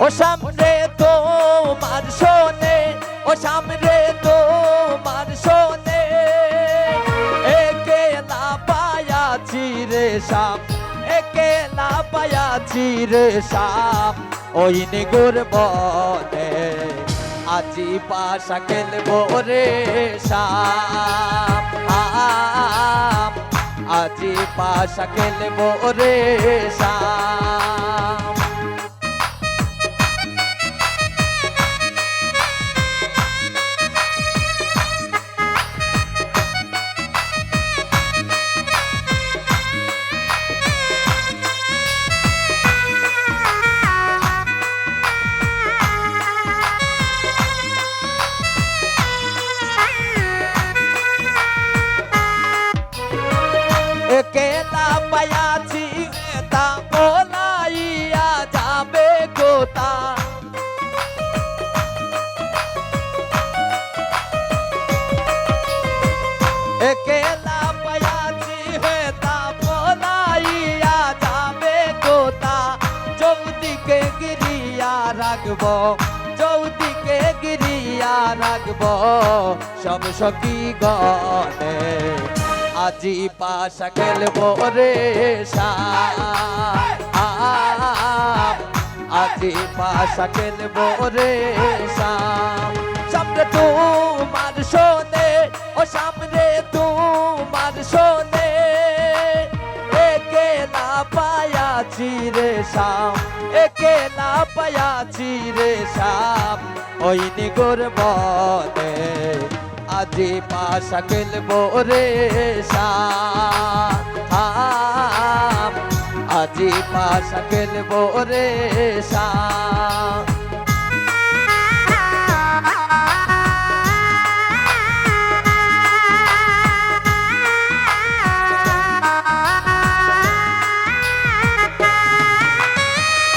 ও সামনে তোমার শোনে, ও সামনে তোমার শোনে, একেলা পায়াছি রে শাম, একেলা পায়াছি রে শাম, ওই নিগুর বনে আজি পাশা খেলবো রে শাম, আজি পাশা খেলবো রে শাম। একেলা পায়াছি তা বলাইয়া যাবে গোতা, একেলা পায়াছি তা বলাইয়া যাবে গোতা, চৌদিকে গিরিয়া রাখব, চৌদিকে গিরিয়া রাখব সব সখী গণে, আজি পাশা খেলবো রে শাম, আজি পাশা খেলবো রে শাম। সামনে তোমার শোনে, ও সামনে তোমার শোনে, একেলা পায়াছি রে শাম, একেলা পায়াছি রে শাম, ওই নিগুর বনে আজি পাশা খেলবো রে শাম, আজি পাশা খেলবো রে শাম।